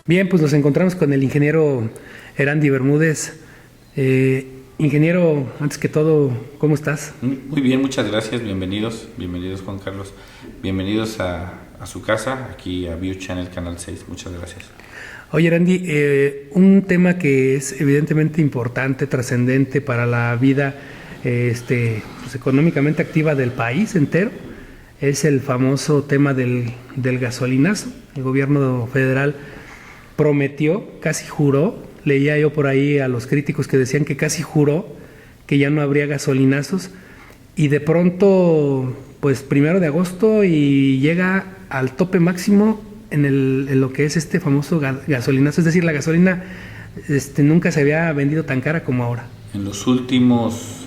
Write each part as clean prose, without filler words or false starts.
Bien, pues nos encontramos con el ingeniero Erandy Bermúdez. Ingeniero, antes que todo, ¿cómo estás? Muy bien, muchas gracias, bienvenidos Juan Carlos, bienvenidos a su casa, aquí a View Channel Canal 6, muchas gracias. Oye, Erandy, un tema que es evidentemente importante, trascendente para la vida pues, económicamente activa del país entero, es el famoso tema del gasolinazo. El gobierno federal prometió, casi juró, leía yo por ahí a los críticos que decían que casi juró que ya no habría gasolinazos, y de pronto, pues 1 de agosto y llega al tope máximo en lo que es este famoso gasolinazo, es decir, la gasolina nunca se había vendido tan cara como ahora. En los últimos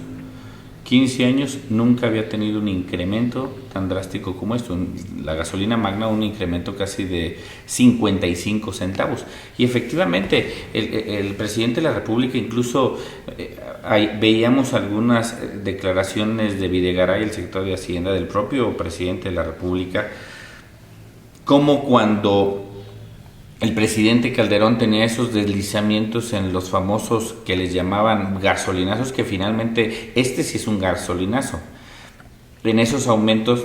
15 años nunca había tenido un incremento tan drástico como esto. La gasolina magna, un incremento casi de 55 centavos. Y efectivamente, el presidente de la República, incluso veíamos algunas declaraciones de Videgaray, el secretario de Hacienda, del propio presidente de la República, como cuando el presidente Calderón tenía esos deslizamientos en los famosos que les llamaban gasolinazos, que finalmente sí es un gasolinazo. En esos aumentos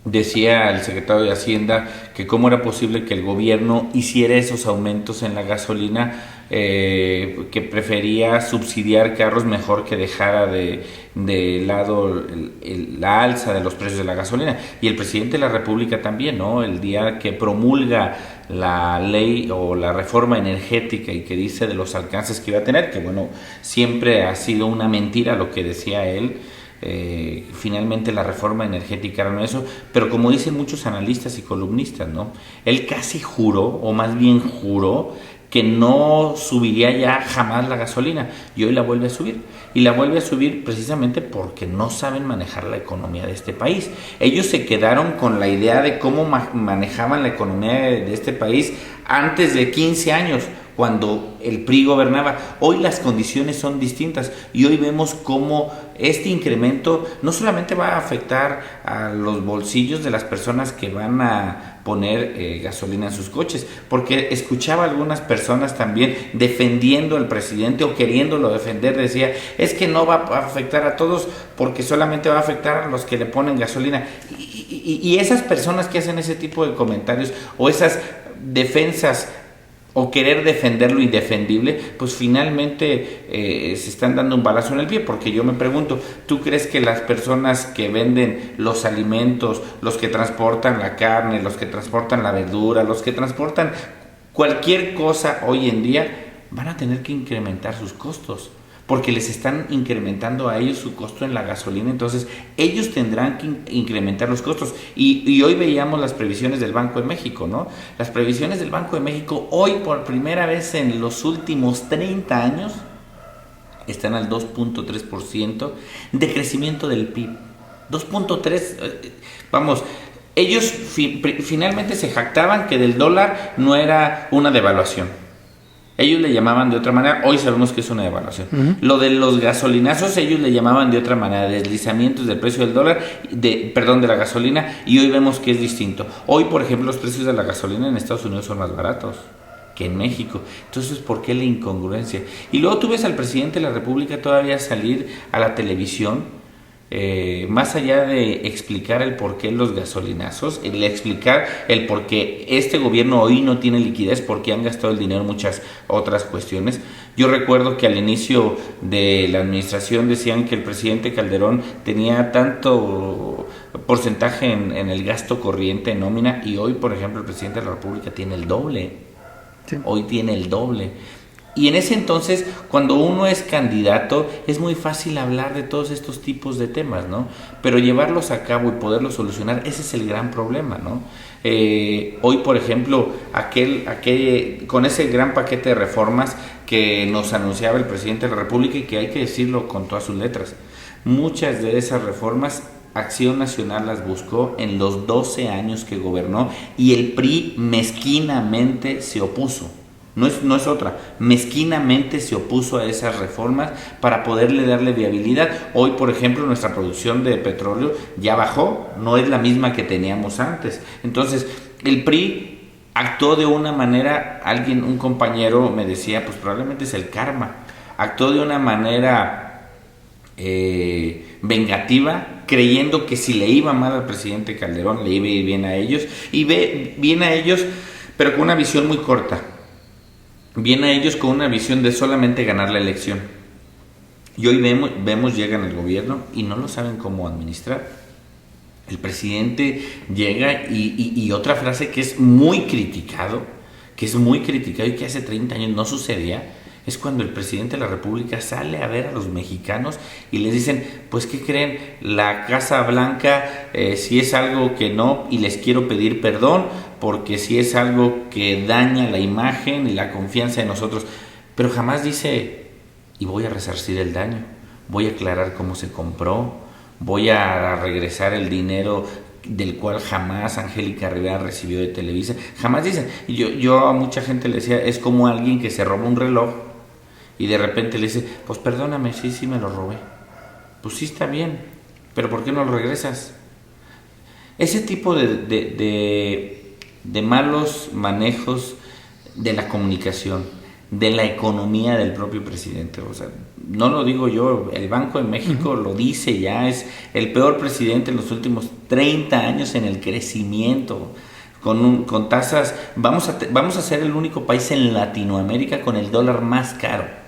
decía el secretario de Hacienda que cómo era posible que el gobierno hiciera esos aumentos en la gasolina, que prefería subsidiar carros mejor que dejara de lado la alza de los precios de la gasolina. Y el presidente de la República también, ¿no? El día que promulga la ley o la reforma energética y que dice de los alcances que iba a tener, que bueno, siempre ha sido una mentira lo que decía él. Finalmente la reforma energética era no eso, pero como dicen muchos analistas y columnistas, ¿no? Él casi juró, o más bien juró, que no subiría ya jamás la gasolina, y hoy la vuelve a subir. Y la vuelve a subir precisamente porque no saben manejar la economía de este país. Ellos se quedaron con la idea de cómo manejaban la economía de este país antes de 15 años, cuando el PRI gobernaba. Hoy las condiciones son distintas y hoy vemos cómo este incremento no solamente va a afectar a los bolsillos de las personas que van a poner gasolina en sus coches, porque escuchaba a algunas personas también defendiendo al presidente o queriéndolo defender, decía, es que no va a afectar a todos porque solamente va a afectar a los que le ponen gasolina. Y esas personas que hacen ese tipo de comentarios o esas defensas o querer defender lo indefendible, pues finalmente se están dando un balazo en el pie, porque yo me pregunto, ¿tú crees que las personas que venden los alimentos, los que transportan la carne, los que transportan la verdura, los que transportan cualquier cosa hoy en día, van a tener que incrementar sus costos? Porque les están incrementando a ellos su costo en la gasolina, entonces ellos tendrán que incrementar los costos. Y hoy veíamos las previsiones del Banco de México, ¿no? Las previsiones del Banco de México hoy, por primera vez en los últimos 30 años, están al 2.3% de crecimiento del PIB. 2.3, vamos, ellos finalmente se jactaban que del dólar no era una devaluación. Ellos le llamaban de otra manera, hoy sabemos que es una devaluación. Lo de los gasolinazos, ellos le llamaban de otra manera, deslizamientos del precio del dólar, de la gasolina, y hoy vemos que es distinto. Hoy, por ejemplo, los precios de la gasolina en Estados Unidos son más baratos que en México. Entonces, ¿por qué la incongruencia? Y luego tú ves al presidente de la República todavía salir a la televisión, más allá de explicar el por qué los gasolinazos, explicar el por qué este gobierno hoy no tiene liquidez, porque han gastado el dinero en muchas otras cuestiones. Yo recuerdo que al inicio de la administración decían que el presidente Calderón tenía tanto porcentaje en el gasto corriente en nómina, y hoy, por ejemplo, el presidente de la República tiene el doble. Sí. Hoy tiene el doble. Y en ese entonces, cuando uno es candidato, es muy fácil hablar de todos estos tipos de temas, ¿no? Pero llevarlos a cabo y poderlos solucionar, ese es el gran problema, ¿no? Hoy, por ejemplo, con ese gran paquete de reformas que nos anunciaba el presidente de la República, y que hay que decirlo con todas sus letras, muchas de esas reformas Acción Nacional las buscó en los 12 años que gobernó, y el PRI mezquinamente se opuso. No es otra, mezquinamente se opuso a esas reformas para poderle darle viabilidad. Hoy, por ejemplo, nuestra producción de petróleo ya bajó, no es la misma que teníamos antes. Entonces, el PRI actuó de una manera, un compañero me decía, pues probablemente es el karma, actuó de una manera vengativa, creyendo que si le iba mal al presidente Calderón, le iba a ir bien a ellos, y ve bien a ellos, pero con una visión muy corta, bien a ellos con una visión de solamente ganar la elección. Y hoy vemos llegan al gobierno y no lo saben cómo administrar. El presidente llega y otra frase que es muy criticado y que hace 30 años no sucedía, es cuando el presidente de la República sale a ver a los mexicanos y les dicen, pues ¿qué creen? La Casa Blanca, si es algo que no, y les quiero pedir perdón, porque si es algo que daña la imagen y la confianza de nosotros, pero jamás dice, y voy a resarcir el daño, voy a aclarar cómo se compró, voy a regresar el dinero del cual jamás Angélica Rivera recibió de Televisa. Jamás dicen. Yo a mucha gente le decía, es como alguien que se roba un reloj y de repente le dice, pues perdóname, sí me lo robé. Pues sí está bien, pero ¿por qué no lo regresas? Ese tipo de malos manejos de la comunicación, de la economía del propio presidente. O sea, no lo digo yo, el Banco de México lo dice ya, es el peor presidente en los últimos 30 años en el crecimiento, con tasas, vamos a ser el único país en Latinoamérica con el dólar más caro.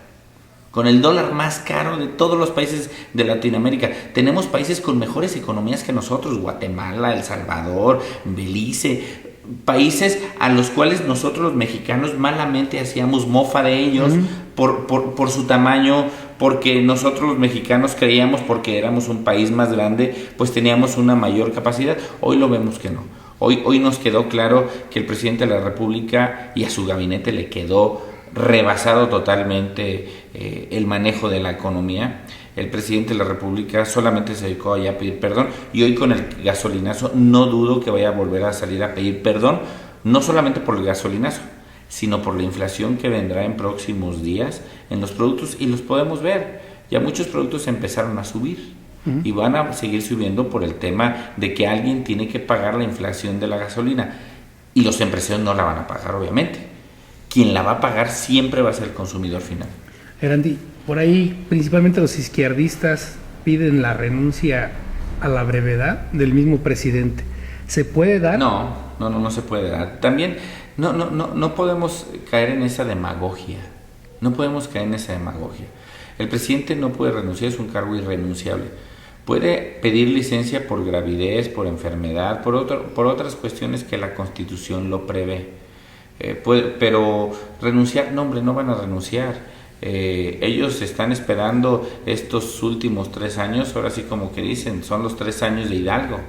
Con el dólar más caro de todos los países de Latinoamérica. Tenemos países con mejores economías que nosotros, Guatemala, El Salvador, Belice, países a los cuales nosotros los mexicanos malamente hacíamos mofa de ellos por su tamaño, porque nosotros los mexicanos creíamos, porque éramos un país más grande, pues teníamos una mayor capacidad. Hoy lo vemos que no. Hoy nos quedó claro que el presidente de la República y a su gabinete le quedó rebasado totalmente el manejo de la economía. El presidente de la República solamente se dedicó allá a pedir perdón, y hoy con el gasolinazo no dudo que vaya a volver a salir a pedir perdón, no solamente por el gasolinazo, sino por la inflación que vendrá en próximos días en los productos, y los podemos ver. Ya muchos productos empezaron a subir y van a seguir subiendo por el tema de que alguien tiene que pagar la inflación de la gasolina, y los empresarios no la van a pagar, obviamente. Quien la va a pagar siempre va a ser el consumidor final. Erandi, por ahí principalmente los izquierdistas piden la renuncia a la brevedad del mismo presidente. ¿Se puede dar? No se puede dar. También no podemos caer en esa demagogia. No podemos caer en esa demagogia. El presidente no puede renunciar, es un cargo irrenunciable. Puede pedir licencia por gravidez, por enfermedad, por otras cuestiones que la Constitución lo prevé. Pero renunciar, no van a renunciar. Ellos están esperando estos últimos 3 años, ahora sí como que dicen, son los 3 años de Hidalgo.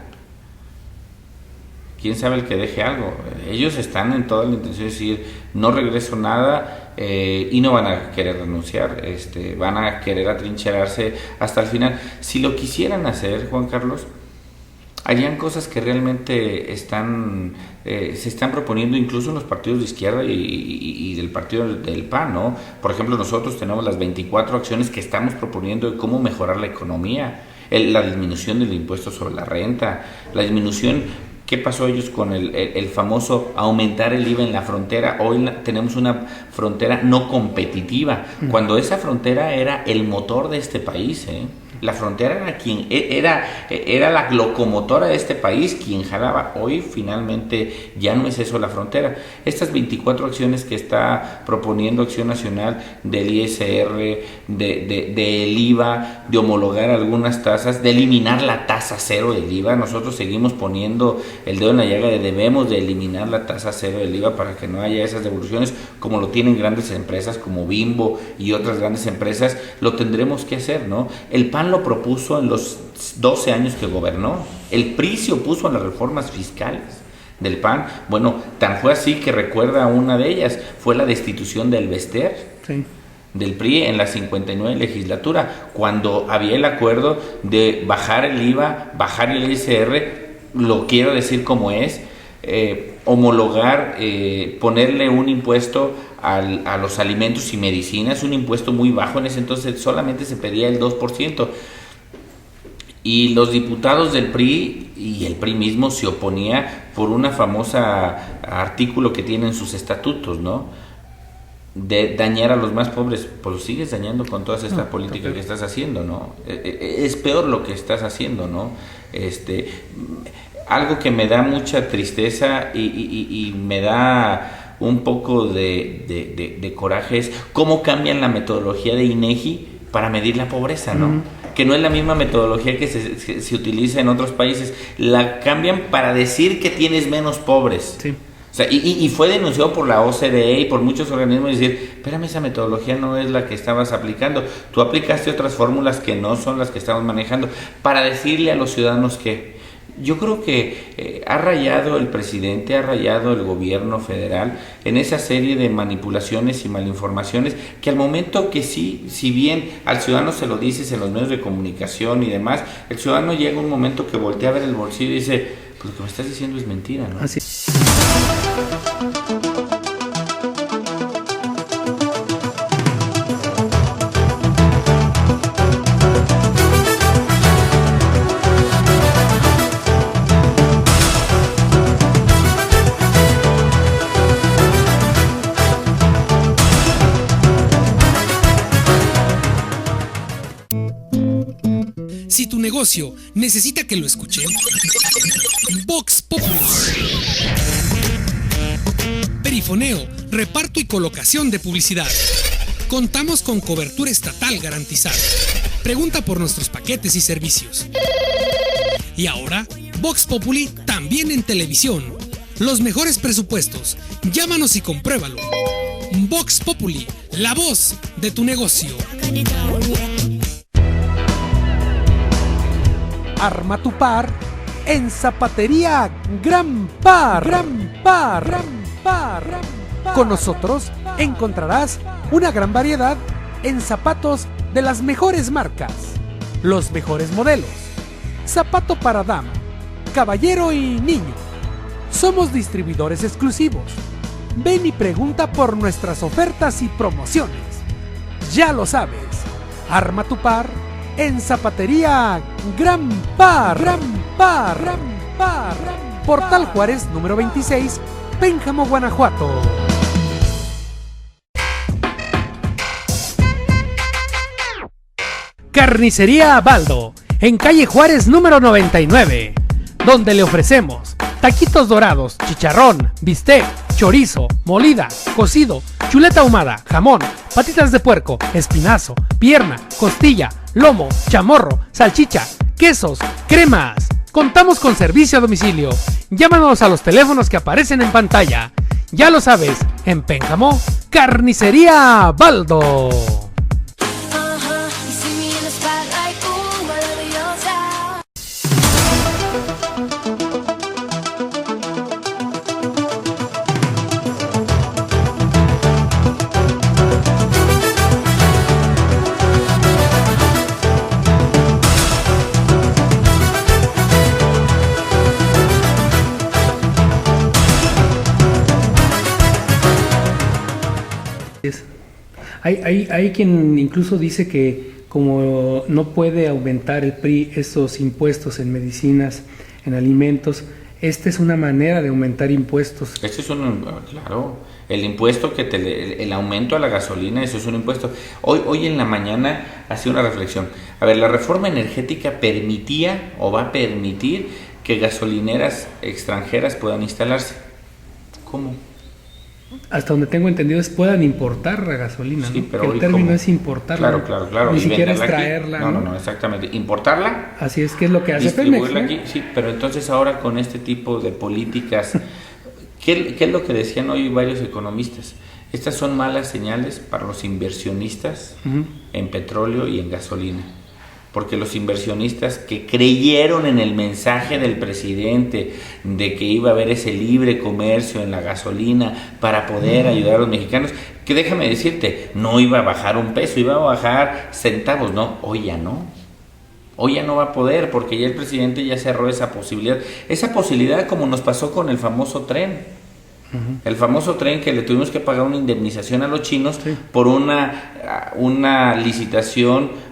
¿Quién sabe el que deje algo? Ellos están en toda la intención de decir, no regreso nada, y no van a querer renunciar, van a querer atrincherarse hasta el final. Si lo quisieran hacer, Juan Carlos, harían cosas que realmente se están proponiendo incluso en los partidos de izquierda y del partido del PAN, ¿no? Por ejemplo, nosotros tenemos las 24 acciones que estamos proponiendo de cómo mejorar la economía, la disminución del impuesto sobre la renta, la disminución. ¿Qué pasó ellos con el famoso aumentar el IVA en la frontera? Hoy tenemos una frontera no competitiva, cuando esa frontera era el motor de este país, La frontera era la locomotora de este país, quien jalaba. Hoy finalmente ya no es eso la frontera. Estas 24 acciones que está proponiendo Acción Nacional del ISR, del IVA, de homologar algunas tasas, de eliminar la tasa cero del IVA. Nosotros seguimos poniendo el dedo en la llaga de debemos de eliminar la tasa cero del IVA para que no haya esas devoluciones como lo tienen grandes empresas como Bimbo y otras grandes empresas. Lo tendremos que hacer, ¿no? El PAN lo propuso en los 12 años que gobernó. El PRI se opuso a las reformas fiscales del PAN. Bueno, tan fue así que recuerda una de ellas, fue la destitución del Bester, del PRI en la 59 legislatura, cuando había el acuerdo de bajar el IVA, bajar el ISR, lo quiero decir como es, homologar, ponerle un impuesto a los alimentos y medicinas, un impuesto muy bajo. En ese entonces solamente se pedía el 2%. Y los diputados del PRI y el PRI mismo se oponía por una famosa artículo que tienen sus estatutos, ¿no? De dañar a los más pobres. Pues lo sigues dañando con toda esta política que estás haciendo, ¿no? Es peor lo que estás haciendo, ¿no? Algo que me da mucha tristeza y me da un poco de coraje es cómo cambian la metodología de INEGI para medir la pobreza, ¿no? Que no es la misma metodología que se utiliza en otros países. La cambian para decir que tienes menos pobres. Sí. O sea, y fue denunciado por la OCDE y por muchos organismos decir, espérame, esa metodología no es la que estabas aplicando. Tú aplicaste otras fórmulas que no son las que estamos manejando para decirle a los ciudadanos que... Yo creo que ha rayado el presidente, ha rayado el gobierno federal en esa serie de manipulaciones y malinformaciones que al momento que sí, si bien al ciudadano se lo dices en los medios de comunicación y demás, el ciudadano llega un momento que voltea a ver el bolsillo y dice, pues lo que me estás diciendo es mentira, ¿no? Así. Si tu negocio necesita que lo escuchen, Vox Populi. Perifoneo, reparto y colocación de publicidad. Contamos con cobertura estatal garantizada. Pregunta por nuestros paquetes y servicios. Y ahora, Vox Populi también en televisión. Los mejores presupuestos. Llámanos y compruébalo. Vox Populi, la voz de tu negocio. Arma tu par en Zapatería Gran Par. Gran Par. Gran Par. Con nosotros encontrarás una gran variedad en zapatos de las mejores marcas, los mejores modelos. Zapato para dama, caballero y niño. Somos distribuidores exclusivos. Ven y pregunta por nuestras ofertas y promociones. Ya lo sabes, arma tu par en Zapatería Gran Par. Gran Par. Gran Par. Portal Juárez número 26, Pénjamo, Guanajuato. Carnicería Baldo, en calle Juárez número 99, donde le ofrecemos taquitos dorados, chicharrón, bistec, chorizo, molida, cocido, chuleta ahumada, jamón, patitas de puerco, espinazo, pierna, costilla, lomo, chamorro, salchicha, quesos, cremas. Contamos con servicio a domicilio. Llámanos a los teléfonos que aparecen en pantalla. Ya lo sabes, en Pénjamo, Carnicería Baldo. Hay quien incluso dice que como no puede aumentar el PRI estos impuestos en medicinas, en alimentos, esta es una manera de aumentar impuestos. Este es claro, el impuesto el aumento a la gasolina, eso es un impuesto. Hoy en la mañana hacía una reflexión. A ver, la reforma energética permitía o va a permitir que gasolineras extranjeras puedan instalarse. ¿Cómo? Hasta donde tengo entendido es puedan importar la gasolina, sí, ¿no? Pero que el término es importarla. Claro. Ni siquiera es traerla. No, exactamente. Importarla. Así es que es lo que hace Pemex, ¿no? aquí, sí, pero entonces ahora con este tipo de políticas, ¿qué es lo que decían hoy varios economistas? Estas son malas señales para los inversionistas en petróleo y en gasolina. Porque los inversionistas que creyeron en el mensaje del presidente de que iba a haber ese libre comercio en la gasolina para poder ayudar a los mexicanos, que déjame decirte, no iba a bajar un peso, iba a bajar centavos, no, hoy ya no va a poder porque ya el presidente ya cerró esa posibilidad como nos pasó con el famoso tren. El famoso tren que le tuvimos que pagar una indemnización a los chinos por una licitación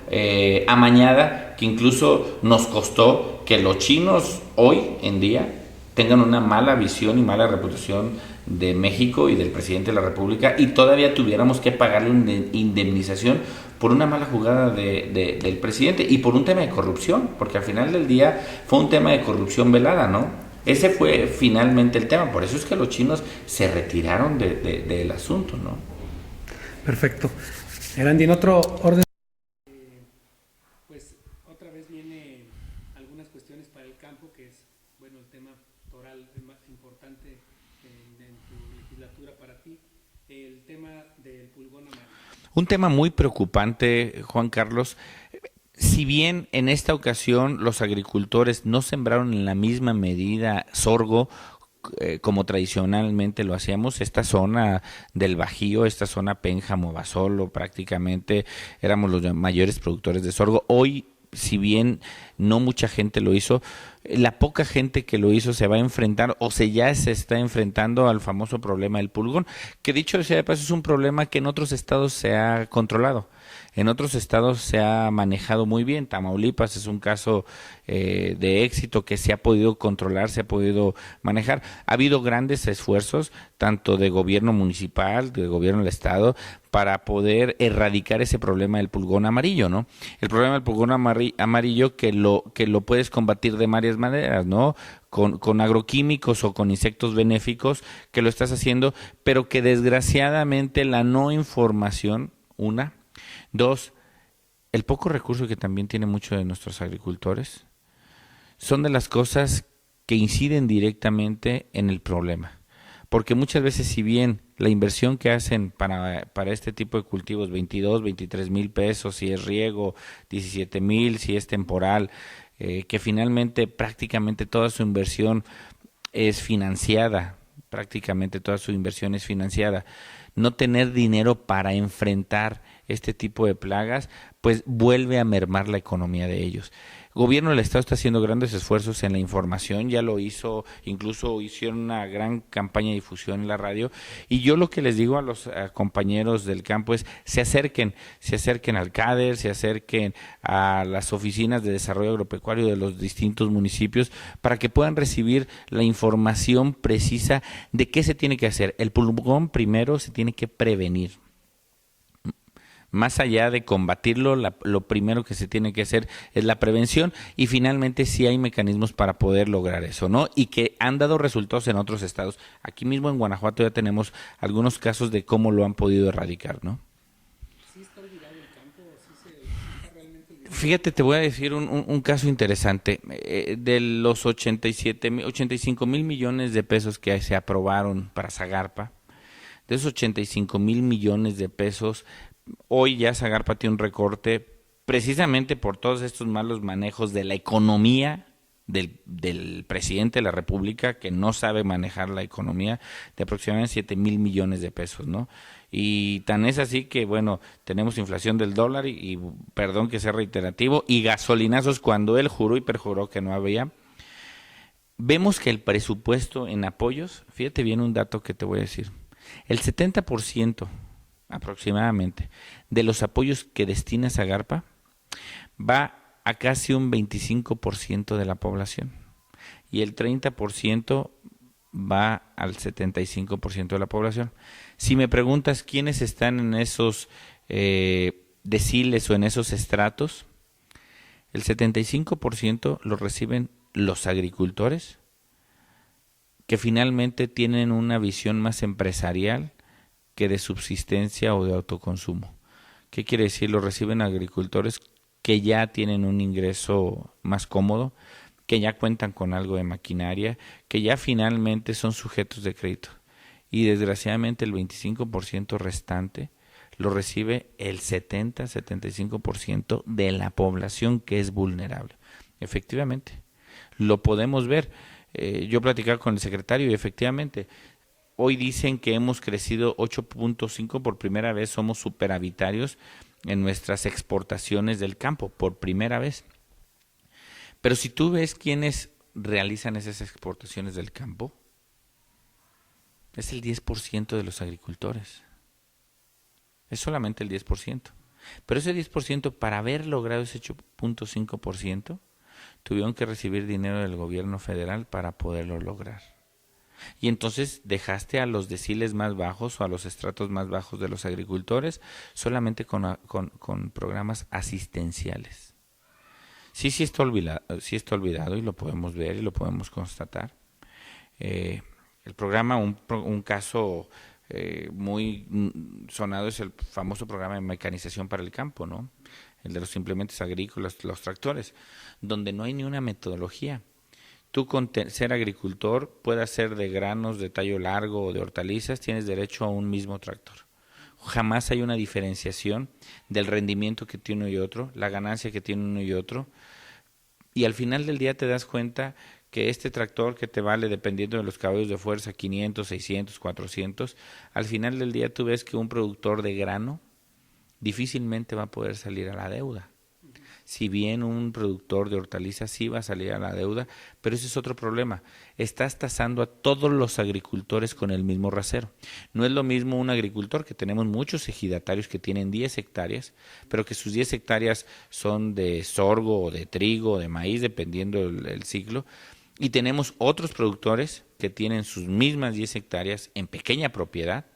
amañada que incluso nos costó que los chinos hoy en día tengan una mala visión y mala reputación de México y del presidente de la República, y todavía tuviéramos que pagarle una indemnización por una mala jugada del presidente y por un tema de corrupción, porque al final del día fue un tema de corrupción velada, ¿no? Ese fue finalmente el tema, por eso es que los chinos se retiraron del asunto, ¿no? Perfecto. Erandi, en otro orden, pues otra vez viene algunas cuestiones para el campo, que es, bueno, el tema toral más importante en tu legislatura para ti, el tema del pulgón amarillo. Un tema muy preocupante, Juan Carlos. Si bien en esta ocasión los agricultores no sembraron en la misma medida sorgo como tradicionalmente lo hacíamos, esta zona del Bajío, esta zona Pénjamo, Basolo, prácticamente éramos los mayores productores de sorgo. Hoy, si bien no mucha gente lo hizo, la poca gente que lo hizo se va a enfrentar ya se está enfrentando al famoso problema del pulgón, que dicho sea de paso es un problema que en otros estados se ha controlado. En otros estados se ha manejado muy bien. Tamaulipas es un caso de éxito que se ha podido controlar, se ha podido manejar. Ha habido grandes esfuerzos, tanto de gobierno municipal, de gobierno del estado, para poder erradicar ese problema del pulgón amarillo, ¿no? El problema del pulgón amarillo que lo puedes combatir de varias maneras, ¿no? Con agroquímicos o con insectos benéficos, que lo estás haciendo, pero que desgraciadamente la no información, dos, el poco recurso que también tienen muchos de nuestros agricultores, son de las cosas que inciden directamente en el problema. Porque muchas veces, si bien la inversión que hacen para este tipo de cultivos, 22, 23 mil pesos, si es riego, 17 mil, si es temporal, que finalmente prácticamente toda su inversión es financiada, no tener dinero para enfrentar este tipo de plagas, pues vuelve a mermar la economía de ellos. El gobierno del estado está haciendo grandes esfuerzos en la información, ya lo hizo, incluso hicieron una gran campaña de difusión en la radio, y yo lo que les digo a los compañeros del campo es se acerquen al CADER, se acerquen a las oficinas de desarrollo agropecuario de los distintos municipios para que puedan recibir la información precisa de qué se tiene que hacer. El pulgón primero se tiene que prevenir. Más allá de combatirlo, lo primero que se tiene que hacer es la prevención, y finalmente sí hay mecanismos para poder lograr eso, ¿no? Y que han dado resultados en otros estados. Aquí mismo en Guanajuato ya tenemos algunos casos de cómo lo han podido erradicar, ¿no? ¿Sí está olvidado el campo? ¿Está realmente olvidado? Fíjate, te voy a decir un caso interesante. De los 85 mil millones de pesos que se aprobaron para Zagarpa, de esos 85 mil millones de pesos, hoy ya Zagarpa tiene un recorte precisamente por todos estos malos manejos de la economía del presidente de la República, que no sabe manejar la economía, de aproximadamente 7 mil millones de pesos, ¿no? Y tan es así que, bueno, tenemos inflación del dólar y perdón que sea reiterativo, y gasolinazos cuando él juró y perjuró que no había. Vemos que el presupuesto en apoyos, fíjate bien un dato que te voy a decir, el 70% aproximadamente de los apoyos que destina Zagarpa va a casi un 25% de la población, y el 30% va al 75% de la población. Si me preguntas quiénes están en esos deciles o en esos estratos, el 75% lo reciben los agricultores, que finalmente tienen una visión más empresarial que de subsistencia o de autoconsumo. ¿Qué quiere decir? Lo reciben agricultores que ya tienen un ingreso más cómodo, que ya cuentan con algo de maquinaria, que ya finalmente son sujetos de crédito. Y desgraciadamente el 25% restante lo recibe el 70-75% de la población que es vulnerable. Efectivamente, lo podemos ver. Yo platicaba con el secretario y efectivamente, hoy dicen que hemos crecido 8.5, por primera vez somos superavitarios en nuestras exportaciones del campo, por primera vez. Pero si tú ves quiénes realizan esas exportaciones del campo, es el 10% de los agricultores. Es solamente el 10%. Pero ese 10%, para haber logrado ese 8.5%, tuvieron que recibir dinero del gobierno federal para poderlo lograr. Y entonces dejaste a los deciles más bajos o a los estratos más bajos de los agricultores solamente con programas asistenciales. Sí está olvidado y lo podemos ver y lo podemos constatar. El programa, un caso muy sonado es el famoso programa de mecanización para el campo, ¿no? El de los implementos agrícolas, los tractores, donde no hay ni una metodología. Tú con ser agricultor, puedas ser de granos, de tallo largo o de hortalizas, tienes derecho a un mismo tractor. Jamás hay una diferenciación del rendimiento que tiene uno y otro, la ganancia que tiene uno y otro, y al final del día te das cuenta que este tractor que te vale, dependiendo de los caballos de fuerza, 500, 600, 400, al final del día tú ves que un productor de grano difícilmente va a poder salir a la deuda. Si bien un productor de hortalizas sí va a salir a la deuda, pero ese es otro problema. Estás tasando a todos los agricultores con el mismo rasero. No es lo mismo un agricultor, que tenemos muchos ejidatarios que tienen 10 hectáreas, pero que sus 10 hectáreas son de sorgo o de trigo o de maíz, dependiendo el ciclo. Y tenemos otros productores que tienen sus mismas 10 hectáreas en pequeña propiedad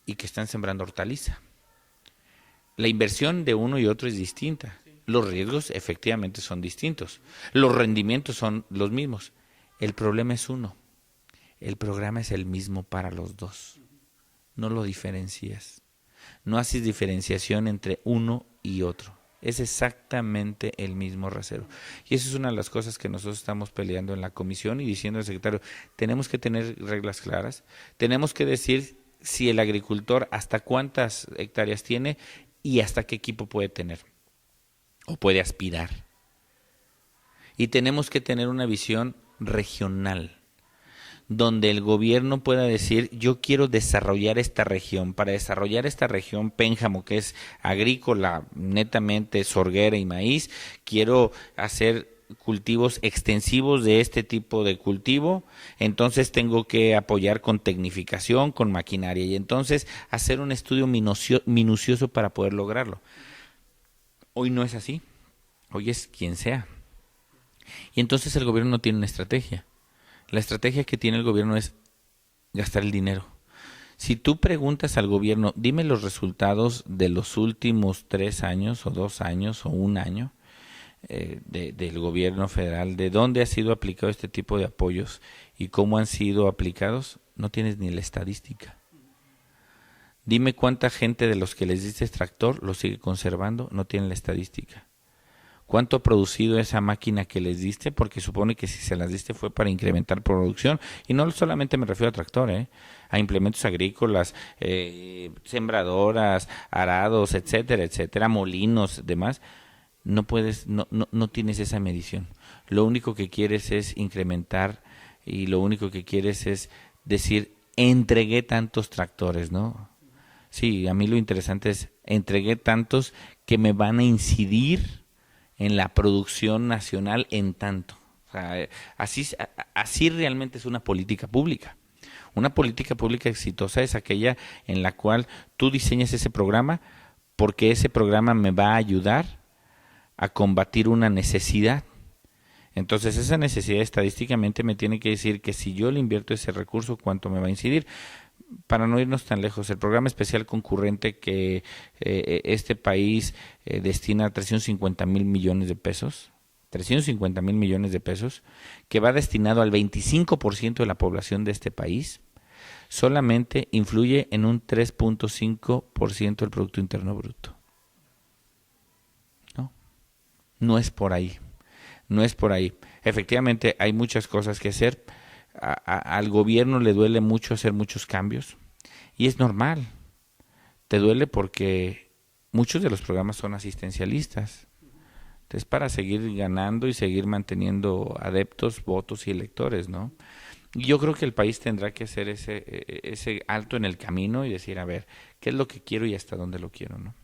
y que están sembrando hortaliza. La inversión de uno y otro es distinta. Los riesgos efectivamente son distintos. Los rendimientos son los mismos. El problema es uno. El programa es el mismo para los dos. No lo diferencias. No haces diferenciación entre uno y otro. Es exactamente el mismo rasero. Y eso es una de las cosas que nosotros estamos peleando en la comisión y diciendo al secretario, tenemos que tener reglas claras, tenemos que decir si el agricultor hasta cuántas hectáreas tiene y hasta qué equipo puede tener o puede aspirar. Y tenemos que tener una visión regional, donde el gobierno pueda decir, yo quiero desarrollar esta región. Para desarrollar esta región, Pénjamo, que es agrícola, netamente sorguera y maíz, quiero hacer cultivos extensivos de este tipo de cultivo, entonces tengo que apoyar con tecnificación, con maquinaria, y entonces hacer un estudio minucioso para poder lograrlo. Hoy no es así, hoy es quien sea. Y entonces el gobierno no tiene una estrategia. La estrategia que tiene el gobierno es gastar el dinero. Si tú preguntas al gobierno, dime los resultados de los últimos 3 años o 2 años o 1 año del gobierno federal, de dónde ha sido aplicado este tipo de apoyos y cómo han sido aplicados, no tienes ni la estadística. Dime cuánta gente de los que les diste tractor lo sigue conservando, no tienen la estadística. ¿Cuánto ha producido esa máquina que les diste? Porque supone que si se las diste fue para incrementar producción. Y no solamente me refiero a tractor, a implementos agrícolas, sembradoras, arados, etcétera, etcétera, molinos, demás. No puedes, no tienes esa medición. Lo único que quieres es incrementar y lo único que quieres es decir, entregué tantos tractores, ¿no? Sí, a mí lo interesante es, entregué tantos que me van a incidir en la producción nacional en tanto. O sea, así realmente es una política pública. Una política pública exitosa es aquella en la cual tú diseñas ese programa porque ese programa me va a ayudar a combatir una necesidad. Entonces esa necesidad estadísticamente me tiene que decir que si yo le invierto ese recurso, ¿cuánto me va a incidir? Para no irnos tan lejos, el programa especial concurrente que este país destina 350,000 millones de pesos, 350,000 millones de pesos, que va destinado al 25% de la población de este país, solamente influye en un 3.5% del Producto Interno Bruto. No es por ahí, no es por ahí. Efectivamente hay muchas cosas que hacer. Al gobierno le duele mucho hacer muchos cambios y es normal. Te duele porque muchos de los programas son asistencialistas. Entonces para seguir ganando y seguir manteniendo adeptos, votos y electores, ¿no? Y yo creo que el país tendrá que hacer ese alto en el camino y decir, a ver, ¿qué es lo que quiero y hasta dónde lo quiero, ¿no?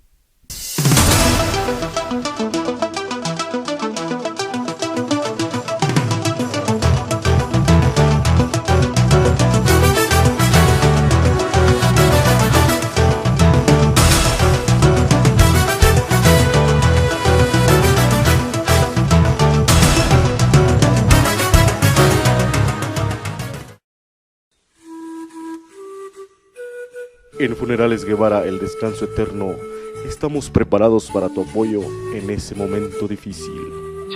En Funerales Guevara, el descanso eterno, estamos preparados para tu apoyo en ese momento difícil.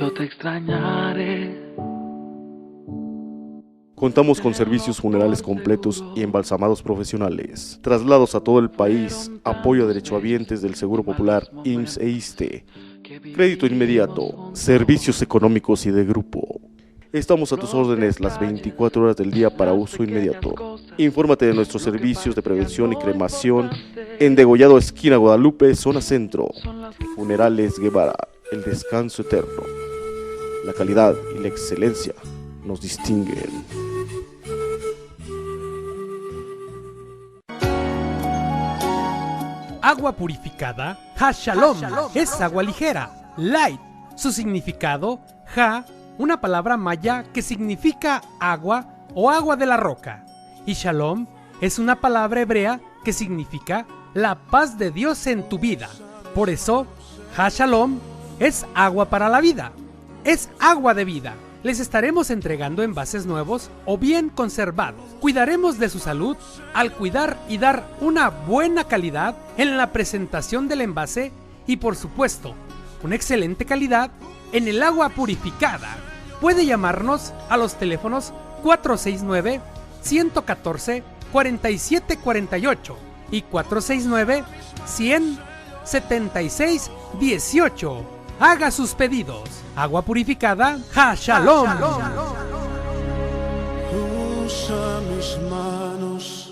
Yo te extrañaré. Contamos con servicios funerales completos y embalsamados profesionales, traslados a todo el país, apoyo a derechohabientes del Seguro Popular, IMSS e ISSSTE, crédito inmediato, servicios económicos y de grupo. Estamos a tus órdenes las 24 horas del día para uso inmediato. Infórmate de nuestros servicios de prevención y cremación en Degollado esquina Guadalupe, zona centro. Funerales Guevara, el descanso eterno. La calidad y la excelencia nos distinguen. Agua purificada, Ha Shalom, es agua ligera, light. Su significado, Ha, una palabra maya que significa agua o agua de la roca. Y Shalom es una palabra hebrea que significa la paz de Dios en tu vida. Por eso, Ha Shalom es agua para la vida, es agua de vida. Les estaremos entregando envases nuevos o bien conservados. Cuidaremos de su salud al cuidar y dar una buena calidad en la presentación del envase y, por supuesto, una excelente calidad en el agua purificada. Puede llamarnos a los teléfonos 469-114-4748 y 469-100-7618. Haga sus pedidos. Agua purificada, Ha Shalom. Usa mis manos.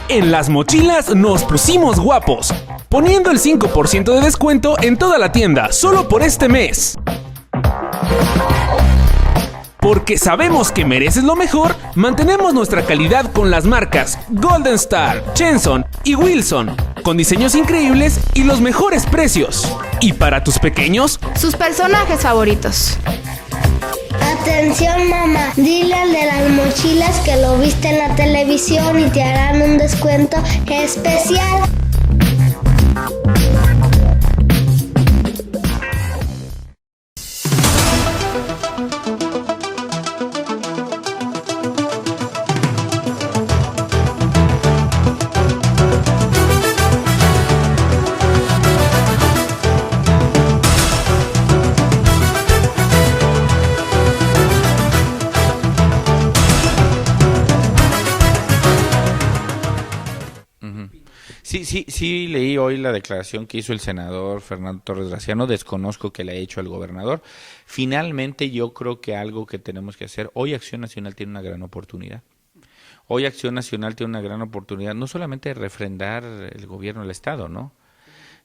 En las mochilas nos pusimos guapos, poniendo el 5% de descuento en toda la tienda, solo por este mes. Porque sabemos que mereces lo mejor, mantenemos nuestra calidad con las marcas Golden Star, Chenson y Wilson, con diseños increíbles y los mejores precios. Y para tus pequeños, sus personajes favoritos. Atención mamá, dile al de las mochilas que lo viste en la televisión y te harán un descuento especial. Sí, leí hoy la declaración que hizo el senador Fernando Torres Graciano, desconozco que le haya hecho al gobernador. Finalmente yo creo que algo que tenemos que hacer, hoy Acción Nacional tiene una gran oportunidad. Hoy Acción Nacional tiene una gran oportunidad, no solamente de refrendar el gobierno del Estado, ¿no?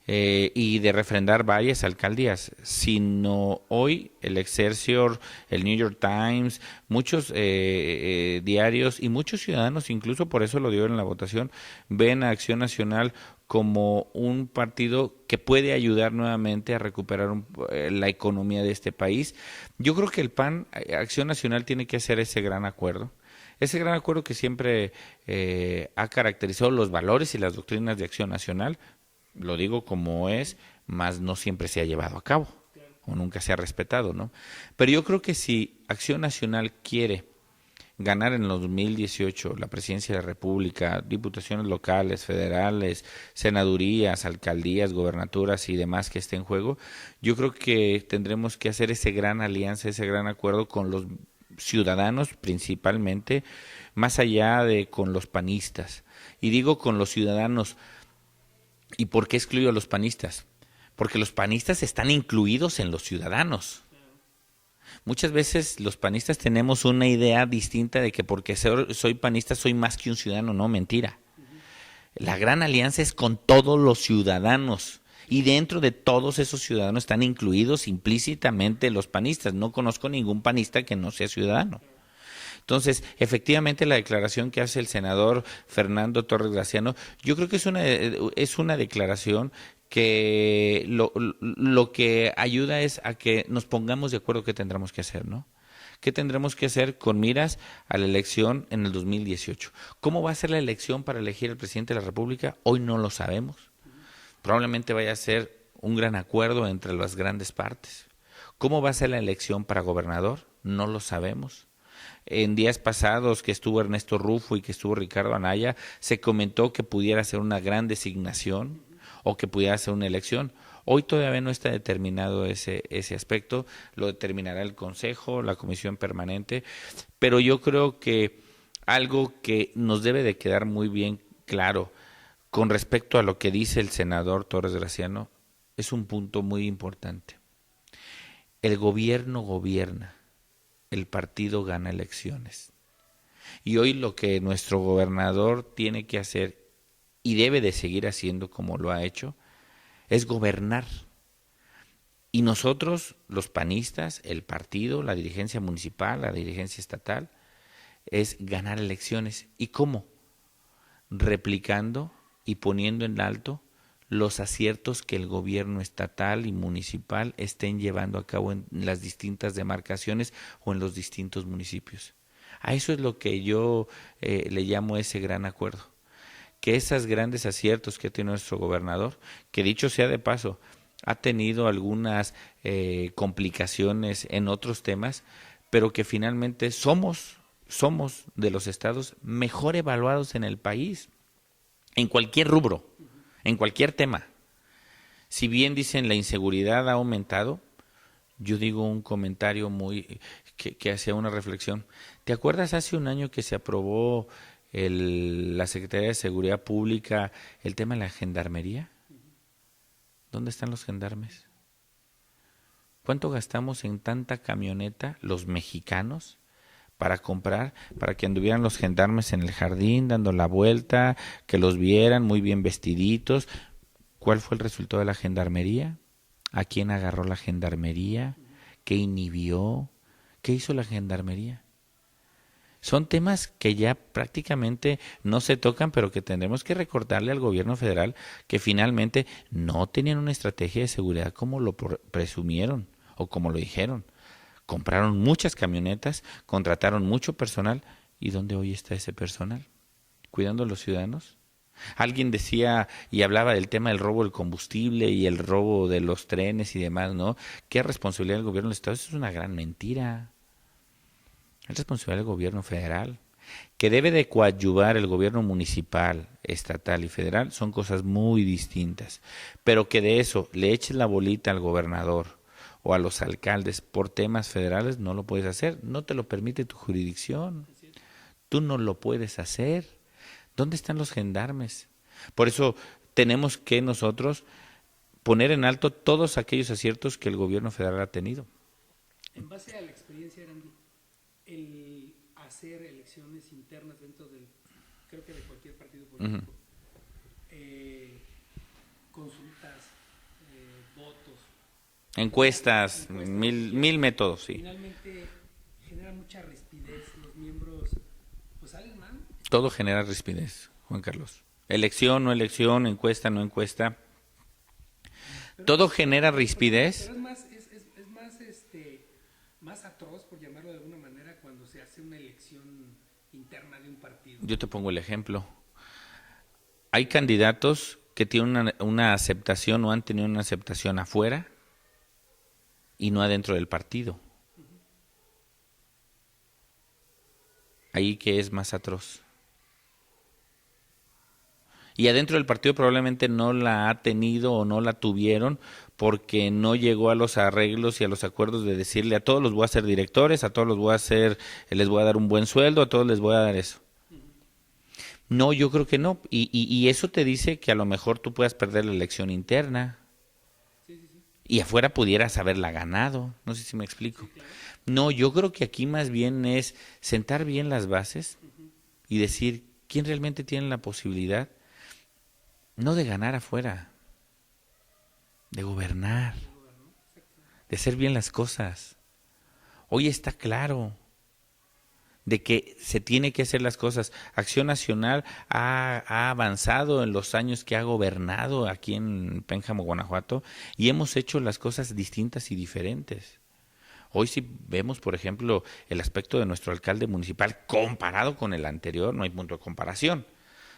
Y de refrendar varias alcaldías, sino hoy el Excelsior, el New York Times, muchos diarios y muchos ciudadanos, incluso por eso lo dio en la votación, ven a Acción Nacional como un partido que puede ayudar nuevamente a recuperar la economía de este país. Yo creo que el PAN, Acción Nacional, tiene que hacer ese gran acuerdo que siempre ha caracterizado los valores y las doctrinas de Acción Nacional. Lo digo como es, mas no siempre se ha llevado a cabo o nunca se ha respetado, ¿no? Pero yo creo que si Acción Nacional quiere ganar en el 2018 la presidencia de la República, diputaciones locales, federales, senadurías, alcaldías, gobernaturas y demás que esté en juego, yo creo que tendremos que hacer ese gran alianza, ese gran acuerdo con los ciudadanos principalmente, más allá de con los panistas. Y digo con los ciudadanos. ¿Y por qué excluyo a los panistas? Porque los panistas están incluidos en los ciudadanos. Muchas veces los panistas tenemos una idea distinta de que porque soy panista soy más que un ciudadano. No, mentira. La gran alianza es con todos los ciudadanos. Y dentro de todos esos ciudadanos están incluidos implícitamente los panistas. No conozco ningún panista que no sea ciudadano. Entonces, efectivamente, la declaración que hace el senador Fernando Torres Graciano, yo creo que es una declaración que lo que ayuda es a que nos pongamos de acuerdo qué tendremos que hacer, ¿no? ¿Qué tendremos que hacer con miras a la elección en el 2018? ¿Cómo va a ser la elección para elegir al presidente de la República? Hoy no lo sabemos. Probablemente vaya a ser un gran acuerdo entre las grandes partes. ¿Cómo va a ser la elección para gobernador? No lo sabemos. En días pasados que estuvo Ernesto Rufo y que estuvo Ricardo Anaya, se comentó que pudiera ser una gran designación o que pudiera ser una elección. Hoy todavía no está determinado ese aspecto, lo determinará el Consejo, la Comisión Permanente, pero yo creo que algo que nos debe de quedar muy bien claro con respecto a lo que dice el senador Torres Graciano es un punto muy importante. El gobierno gobierna, el partido gana elecciones. Y hoy lo que nuestro gobernador tiene que hacer y debe de seguir haciendo como lo ha hecho, es gobernar. Y nosotros, los panistas, el partido, la dirigencia municipal, la dirigencia estatal, es ganar elecciones. ¿Y cómo? Replicando y poniendo en alto los aciertos que el gobierno estatal y municipal estén llevando a cabo en las distintas demarcaciones o en los distintos municipios. A eso es lo que yo le llamo ese gran acuerdo. Que esos grandes aciertos que tiene nuestro gobernador, que dicho sea de paso, ha tenido algunas complicaciones en otros temas, pero que finalmente somos de los estados mejor evaluados en el país, en cualquier rubro, en cualquier tema. Si bien dicen la inseguridad ha aumentado, yo digo un comentario muy que hacía una reflexión. ¿Te acuerdas hace un año que se aprobó la Secretaría de Seguridad Pública el tema de la gendarmería? ¿Dónde están los gendarmes? ¿Cuánto gastamos en tanta camioneta los mexicanos para comprar, para que anduvieran los gendarmes en el jardín dando la vuelta, que los vieran muy bien vestiditos? ¿Cuál fue el resultado de la gendarmería? ¿A quién agarró la gendarmería? ¿Qué inhibió? ¿Qué hizo la gendarmería? Son temas que ya prácticamente no se tocan, pero que tendremos que recordarle al gobierno federal que finalmente no tenían una estrategia de seguridad como lo presumieron o como lo dijeron. Compraron muchas camionetas, contrataron mucho personal. ¿Y dónde hoy está ese personal? ¿Cuidando a los ciudadanos? Alguien decía y hablaba del tema del robo del combustible y el robo de los trenes y demás, ¿no? ¿Qué responsabilidad del gobierno del Estado? Eso es una gran mentira. Es responsabilidad del gobierno federal. Que debe de coadyuvar el gobierno municipal, estatal y federal son cosas muy distintas. Pero que de eso le eches la bolita al gobernador o a los alcaldes por temas federales, no lo puedes hacer. No te lo permite tu jurisdicción. Tú no lo puedes hacer. ¿Dónde están los gendarmes? Por eso tenemos que nosotros poner en alto todos aquellos aciertos que el gobierno federal ha tenido. En base a la experiencia, Randy, el hacer elecciones internas dentro del, creo que de cualquier partido político, consultas, votos, encuestas, mil métodos, sí. Finalmente genera mucha rispidez, los miembros pues salen mal. Todo genera rispidez, Juan Carlos. Elección, no elección, encuesta, no encuesta. Pero todo genera rispidez. Pero es más atroz, por llamarlo de alguna manera, cuando se hace una elección interna de un partido. Yo te pongo el ejemplo. Hay candidatos que tienen una aceptación o han tenido una aceptación afuera y no adentro del partido. Ahí que es más atroz. Y adentro del partido probablemente no la ha tenido o no la tuvieron porque no llegó a los arreglos y a los acuerdos de decirle a todos los voy a hacer directores, a todos los voy a hacer, les voy a dar un buen sueldo, a todos les voy a dar eso. No, yo creo que no. Y eso te dice que a lo mejor tú puedas perder la elección interna. Y afuera pudieras haberla ganado. No sé si me explico. No, yo creo que aquí más bien es sentar bien las bases y decir quién realmente tiene la posibilidad, no de ganar afuera, de gobernar, de hacer bien las cosas. Hoy está claro de que se tiene que hacer las cosas. Acción Nacional ha avanzado en los años que ha gobernado aquí en Pénjamo, Guanajuato, y hemos hecho las cosas distintas y diferentes. Hoy si vemos, por ejemplo, el aspecto de nuestro alcalde municipal comparado con el anterior, no hay punto de comparación.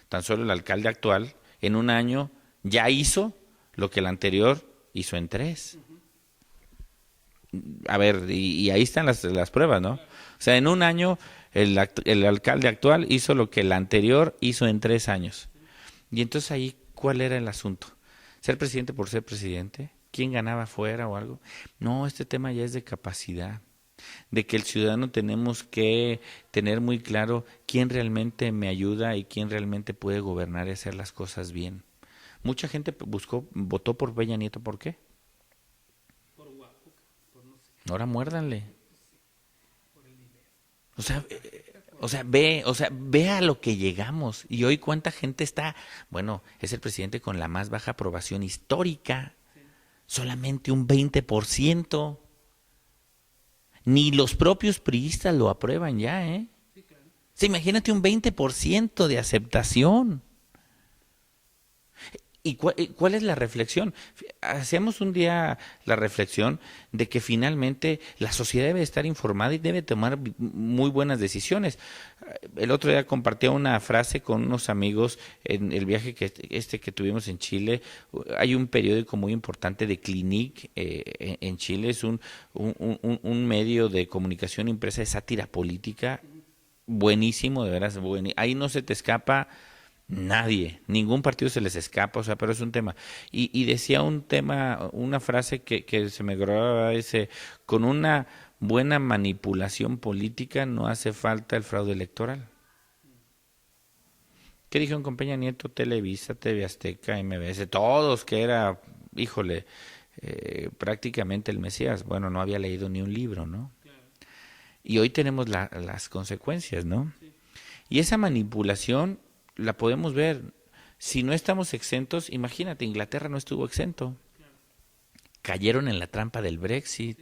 Tan solo el alcalde actual en un año ya hizo lo que el anterior hizo en 3. A ver, y ahí están las pruebas, ¿no? O sea, en un año el alcalde actual hizo lo que el anterior hizo en 3 años. Y entonces ahí, ¿cuál era el asunto? ¿Ser presidente por ser presidente? ¿Quién ganaba fuera o algo? No, este tema ya es de capacidad, de que el ciudadano tenemos que tener muy claro quién realmente me ayuda y quién realmente puede gobernar y hacer las cosas bien. Mucha gente votó por Peña Nieto, ¿por qué? Ahora muérdanle. Ve a lo que llegamos. Y hoy cuánta gente está, bueno, es el presidente con la más baja aprobación histórica. Solamente un 20%. Ni los propios priistas lo aprueban ya, ¿eh? Sí, imagínate un 20% de aceptación. ¿Y cuál es la reflexión? Hacemos un día la reflexión de que finalmente la sociedad debe estar informada y debe tomar muy buenas decisiones. El otro día compartía una frase con unos amigos en el viaje que tuvimos en Chile. Hay un periódico muy importante de Clinique en Chile, es un medio de comunicación impresa de sátira política buenísimo, de veras, ahí no se te escapa nadie, ningún partido se les escapa, o sea, pero es un tema. Y decía una frase que se me grababa, dice, con una buena manipulación política no hace falta el fraude electoral. ¿Qué dijeron con Peña Nieto? Televisa, TV Azteca, MBS, todos, que era, híjole, prácticamente el Mesías. Bueno, no había leído ni un libro, ¿no? Y hoy tenemos las consecuencias, ¿no? Y esa manipulación la podemos ver. Si no estamos exentos, imagínate, Inglaterra no estuvo exento. Cayeron en la trampa del Brexit.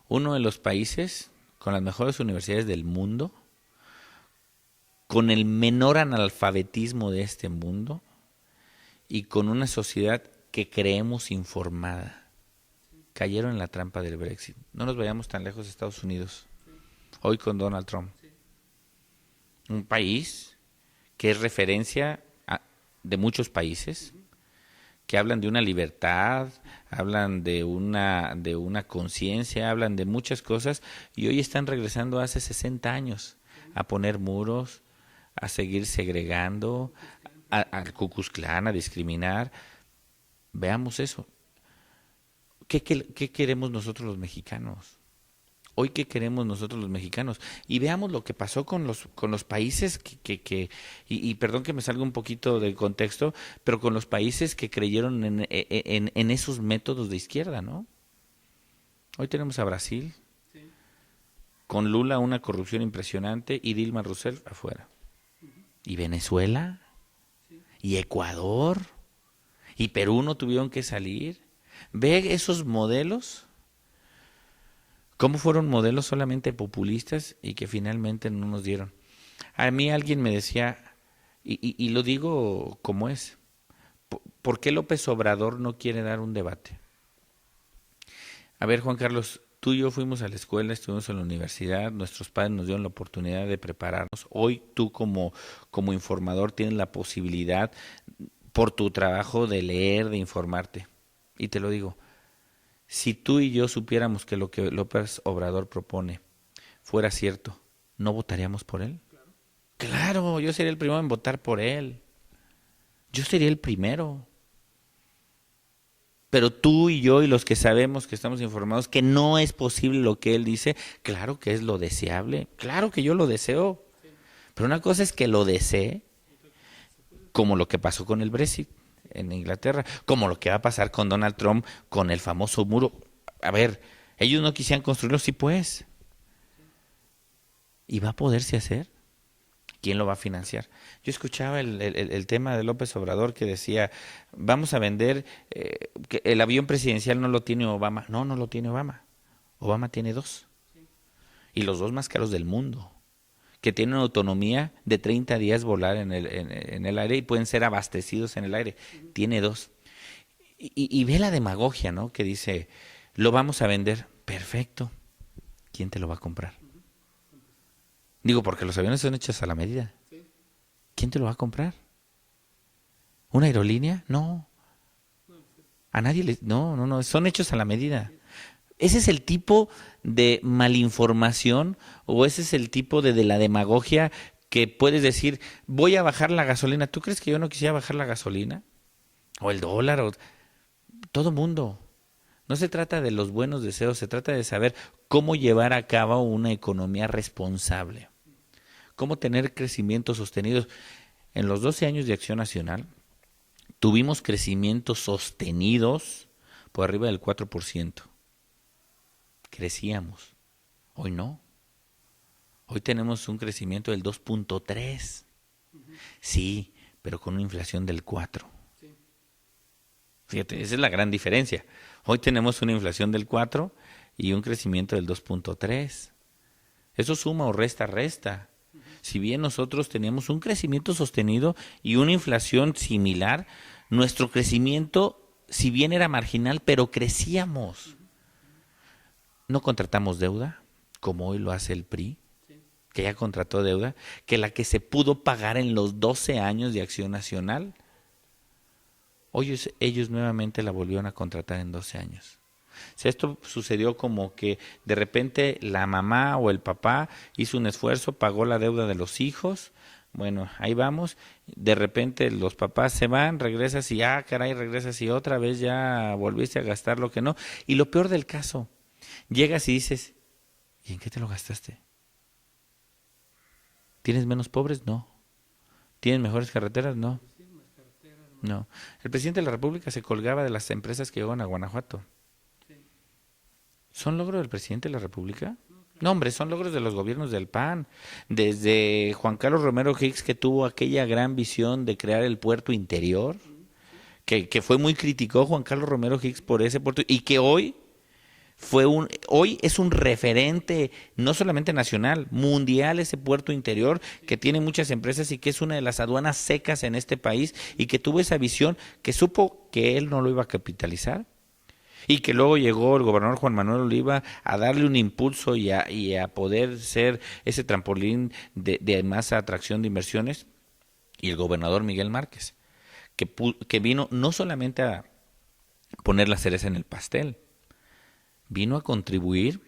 Uno de los países con las mejores universidades del mundo, con el menor analfabetismo de este mundo y con una sociedad que creemos informada. Cayeron en la trampa del Brexit. No nos vayamos tan lejos de Estados Unidos. Hoy con Donald Trump. Un país que es referencia de muchos países, que hablan de una libertad, hablan de una conciencia, hablan de muchas cosas, y hoy están regresando hace 60 años a poner muros, a seguir segregando, al Ku Klux Klan, a discriminar. Veamos eso. ¿Qué queremos nosotros los mexicanos? Hoy, ¿qué queremos nosotros los mexicanos? Y veamos lo que pasó con los países y perdón que me salga un poquito del contexto, pero con los países que creyeron en esos métodos de izquierda, ¿no? Hoy tenemos a Brasil, con Lula una corrupción impresionante y Dilma Rousseff afuera. ¿Y Venezuela? ¿Y Ecuador? ¿Y Perú no tuvieron que salir? ¿Ve esos modelos? ¿Cómo fueron modelos solamente populistas y que finalmente no nos dieron? A mí alguien me decía, y lo digo como es, ¿por qué López Obrador no quiere dar un debate? A ver, Juan Carlos, tú y yo fuimos a la escuela, estuvimos en la universidad, nuestros padres nos dieron la oportunidad de prepararnos. Hoy tú como informador tienes la posibilidad, por tu trabajo, de leer, de informarte. Y te lo digo, si tú y yo supiéramos que lo que López Obrador propone fuera cierto, ¿no votaríamos por él? Claro, yo sería el primero en votar por él. Yo sería el primero. Pero tú y yo y los que sabemos, que estamos informados, que no es posible lo que él dice, claro que es lo deseable. Claro que yo lo deseo. Pero una cosa es que lo desee, como lo que pasó con el Brexit en Inglaterra, como lo que va a pasar con Donald Trump con el famoso muro. A ver, ellos no quisieran construirlo, sí pues. ¿Y va a poderse hacer? ¿Quién lo va a financiar? Yo escuchaba el tema de López Obrador que decía, vamos a vender, que el avión presidencial no lo tiene Obama. No, no lo tiene Obama. Obama tiene 2. Y los 2 más caros del mundo, que tienen autonomía de 30 días volar en el aire y pueden ser abastecidos en el aire. Tiene 2. Y ve la demagogia, ¿no? Que dice, lo vamos a vender. Perfecto. ¿Quién te lo va a comprar? Digo, porque los aviones son hechos a la medida. ¿Quién te lo va a comprar? ¿Una aerolínea? No. A nadie le... No, son hechos a la medida. Ese es el tipo de malinformación o ese es el tipo de la demagogia que puedes decir, voy a bajar la gasolina. ¿Tú crees que yo no quisiera bajar la gasolina? O el dólar, o todo mundo. No se trata de los buenos deseos, se trata de saber cómo llevar a cabo una economía responsable. Cómo tener crecimientos sostenidos. En los 12 años de Acción Nacional, tuvimos crecimientos sostenidos por arriba del 4%. Crecíamos. Hoy no. Hoy tenemos un crecimiento del 2.3. Sí, pero con una inflación del 4. Fíjate, esa es la gran diferencia. Hoy tenemos una inflación del 4 y un crecimiento del 2.3. Eso suma o resta. Si bien nosotros teníamos un crecimiento sostenido y una inflación similar, nuestro crecimiento, si bien era marginal, pero crecíamos. No contratamos deuda, como hoy lo hace el PRI, que ya contrató deuda, que la que se pudo pagar en los 12 años de Acción Nacional. Hoy ellos nuevamente la volvieron a contratar en 12 años. O sea, esto sucedió como que de repente la mamá o el papá hizo un esfuerzo, pagó la deuda de los hijos. Bueno, ahí vamos. De repente los papás se van, regresas y regresas y otra vez ya volviste a gastar lo que no. Y lo peor del caso, llegas y dices, ¿y en qué te lo gastaste? ¿Tienes menos pobres? No. ¿Tienes mejores carreteras? No. No. El presidente de la República se colgaba de las empresas que llegan a Guanajuato. ¿Son logros del presidente de la República? No, hombre, son logros de los gobiernos del PAN. Desde Juan Carlos Romero Hicks, que tuvo aquella gran visión de crear el puerto interior, que fue muy criticado Juan Carlos Romero Hicks por ese puerto, y que hoy es un referente no solamente nacional, mundial, ese puerto interior que tiene muchas empresas y que es una de las aduanas secas en este país y que tuvo esa visión, que supo que él no lo iba a capitalizar y que luego llegó el gobernador Juan Manuel Oliva a darle un impulso y a poder ser ese trampolín de más atracción de inversiones, y el gobernador Miguel Márquez, que vino no solamente a poner la cereza en el pastel, vino a contribuir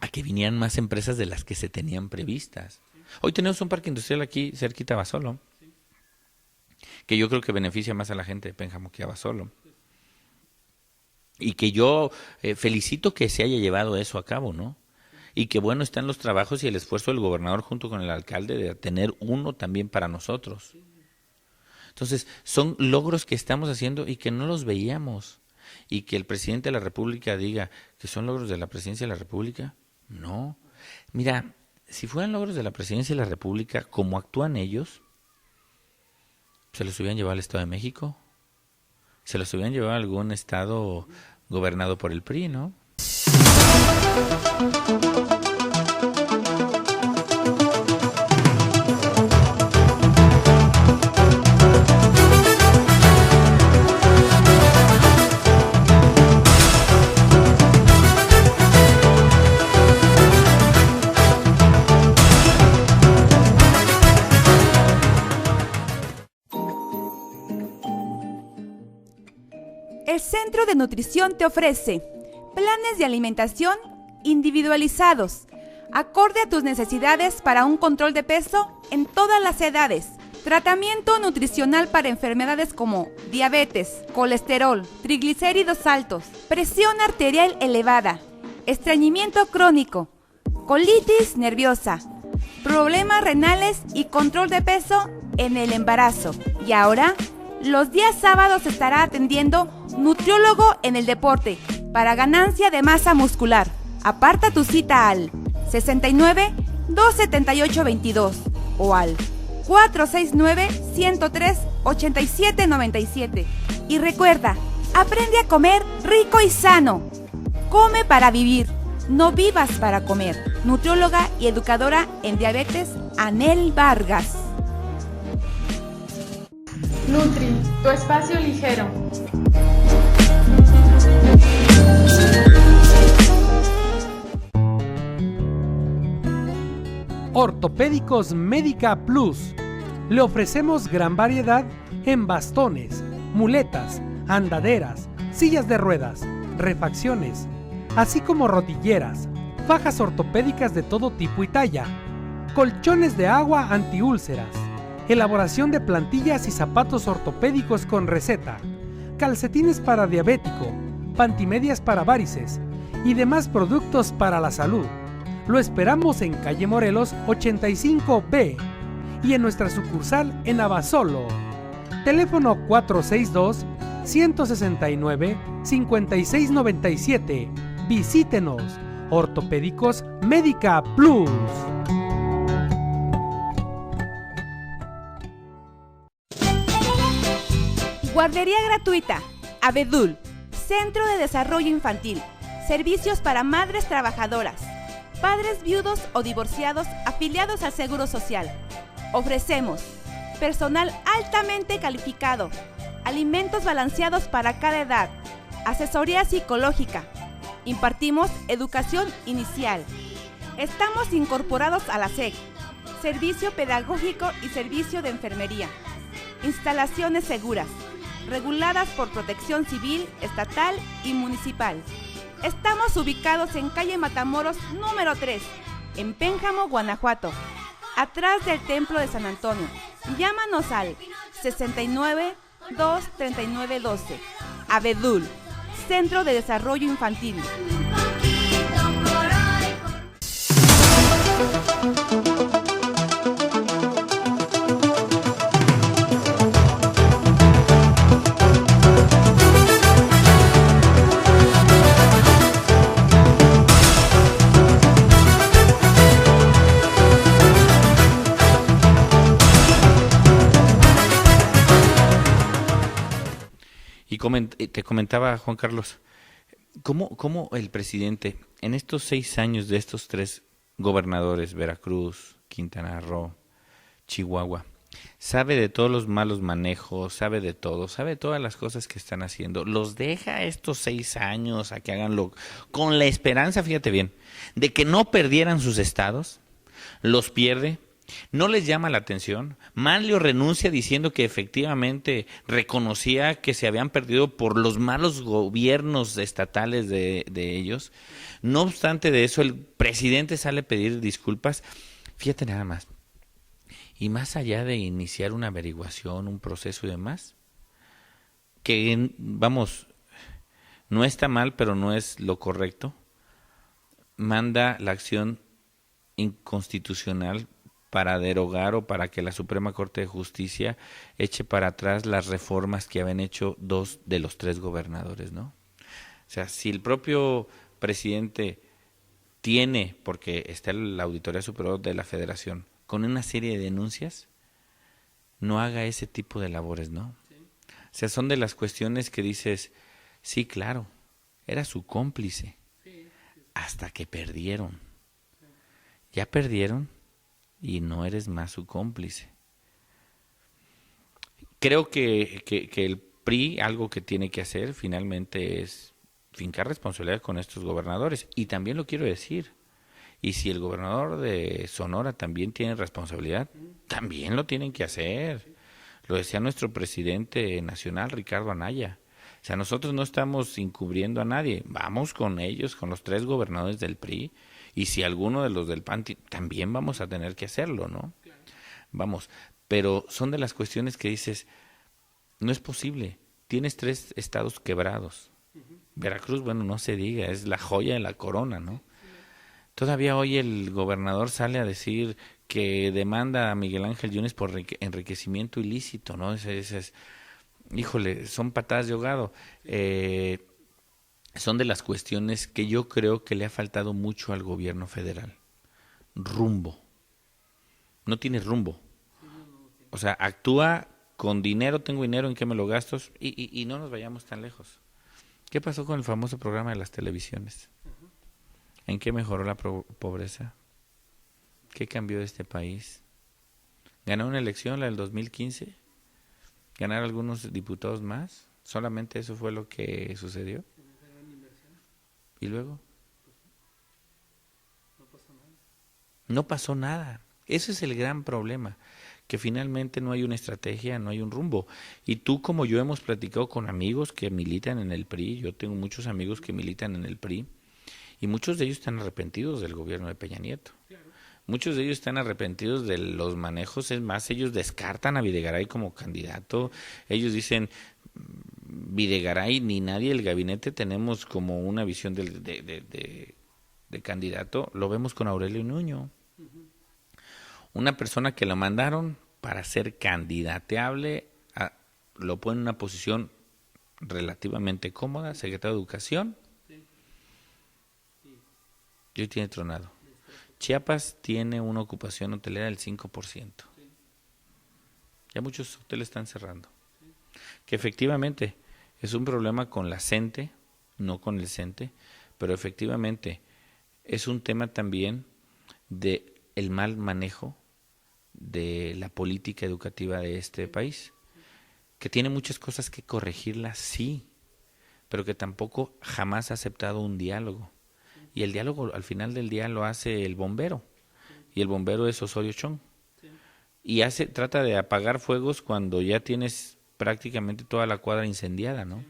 a que vinieran más empresas de las que se tenían previstas. Hoy tenemos un parque industrial aquí cerquita a Basolo, que yo creo que beneficia más a la gente de Pénjamo que a Basolo. Y que yo felicito que se haya llevado eso a cabo, ¿no? Y que bueno están los trabajos y el esfuerzo del gobernador junto con el alcalde de tener uno también para nosotros. Entonces, son logros que estamos haciendo y que no los veíamos. Y que el presidente de la República diga que son logros de la presidencia de la República, no. Mira, si fueran logros de la presidencia de la República, como actúan ellos, se los hubieran llevado al Estado de México, se los hubieran llevado a algún estado gobernado por el PRI, ¿no? El Centro de Nutrición te ofrece planes de alimentación individualizados, acorde a tus necesidades para un control de peso en todas las edades. Tratamiento nutricional para enfermedades como diabetes, colesterol, triglicéridos altos, presión arterial elevada, estreñimiento crónico, colitis nerviosa, problemas renales y control de peso en el embarazo. Y ahora, los días sábados estará atendiendo nutriólogo en el deporte para ganancia de masa muscular. Aparta tu cita al 69 278 22 o al 469 103 87 97. Y recuerda, aprende a comer rico y sano. Come para vivir, no vivas para comer. Nutrióloga y educadora en diabetes, Anel Vargas. Nutri, tu espacio ligero. Ortopédicos Médica Plus. Le ofrecemos gran variedad en bastones, muletas, andaderas, sillas de ruedas, refacciones, así como rodilleras, fajas ortopédicas de todo tipo y talla, colchones de agua antiúlceras, elaboración de plantillas y zapatos ortopédicos con receta, calcetines para diabético, pantimedias para varices y demás productos para la salud. Lo esperamos en calle Morelos 85B y en nuestra sucursal en Abasolo. Teléfono 462-169-5697. Visítenos. Ortopédicos Médica Plus. Guardería gratuita. Abedul. Centro de Desarrollo Infantil. Servicios para madres trabajadoras, padres viudos o divorciados afiliados al Seguro Social. Ofrecemos personal altamente calificado, alimentos balanceados para cada edad, asesoría psicológica. Impartimos educación inicial. Estamos incorporados a la SEC, servicio pedagógico y servicio de enfermería. Instalaciones seguras, reguladas por Protección Civil, estatal y municipal. Estamos ubicados en calle Matamoros número 3, en Pénjamo, Guanajuato, atrás del Templo de San Antonio. Llámanos al 69-239-12. Abedul, Centro de Desarrollo Infantil. Te comentaba, Juan Carlos, ¿cómo el presidente, en estos 6 años de estos 3 gobernadores, Veracruz, Quintana Roo, Chihuahua, sabe de todos los malos manejos, sabe de todo, sabe de todas las cosas que están haciendo, los deja estos 6 años a que haganlo con la esperanza, fíjate bien, de que no perdieran sus estados, los pierde? No les llama la atención. Manlio renuncia diciendo que efectivamente reconocía que se habían perdido por los malos gobiernos estatales de ellos. No obstante de eso, el presidente sale a pedir disculpas. Fíjate nada más. Y más allá de iniciar una averiguación, un proceso y demás, que vamos, no está mal, pero no es lo correcto, manda la acción inconstitucional para derogar o para que la Suprema Corte de Justicia eche para atrás las reformas que habían hecho 2 de los 3 gobernadores, ¿no? O sea, si el propio presidente tiene, porque está la Auditoría Superior de la Federación, con una serie de denuncias, no haga ese tipo de labores, ¿no? Sí. O sea, son de las cuestiones que dices, sí, claro, era su cómplice, hasta que perdieron. Ya perdieron y no eres más su cómplice. Creo que el PRI algo que tiene que hacer finalmente es fincar responsabilidad con estos gobernadores. Y también lo quiero decir, y si el gobernador de Sonora también tiene responsabilidad, también lo tienen que hacer. Lo decía nuestro presidente nacional, Ricardo Anaya. O sea, nosotros no estamos encubriendo a nadie, vamos con ellos, con los 3 gobernadores del PRI, y si alguno de los del PAN, también vamos a tener que hacerlo, ¿no? Claro. Vamos, pero son de las cuestiones que dices, no es posible, tienes 3 estados quebrados. Veracruz, bueno, no se diga, es la joya de la corona, ¿no? Todavía hoy el gobernador sale a decir que demanda a Miguel Ángel Yunes por enriquecimiento ilícito, ¿no? Híjole, son patadas de ahogado. Son de las cuestiones que yo creo que le ha faltado mucho al gobierno federal. Rumbo. No tiene rumbo. O sea, actúa con dinero, tengo dinero, ¿en qué me lo gasto? Y no nos vayamos tan lejos. ¿Qué pasó con el famoso programa de las televisiones? ¿En qué mejoró la pobreza? ¿Qué cambió de este país? ¿Ganó una elección, la del 2015? ¿Ganar algunos diputados más? ¿Solamente eso fue lo que sucedió? ¿Y luego? No pasó nada. Ese es el gran problema. que finalmente no hay una estrategia, no hay un rumbo. Y tú como yo hemos platicado con amigos que militan en el PRI, yo tengo muchos amigos que militan en el PRI, y muchos de ellos están arrepentidos del gobierno de Peña Nieto. Muchos de ellos están arrepentidos de los manejos, es más, ellos descartan a Videgaray como candidato, ellos dicen, Videgaray ni nadie del gabinete tenemos como una visión de candidato, lo vemos con Aurelio Nuño, una persona que lo mandaron para ser candidateable, lo pone en una posición relativamente cómoda, secretario de Educación, y hoy tiene tronado. Chiapas tiene una ocupación hotelera del 5%. Ya muchos hoteles están cerrando. Que efectivamente es un problema con la CENTE, no con el CENTE, pero efectivamente es un tema también de el mal manejo de la política educativa de este país, que tiene muchas cosas que corregirlas, sí, pero que tampoco jamás ha aceptado un diálogo. Y el diálogo al final del día lo hace el bombero, y el bombero es Osorio Chong. Y trata de apagar fuegos cuando ya tienes prácticamente toda la cuadra incendiada, ¿no?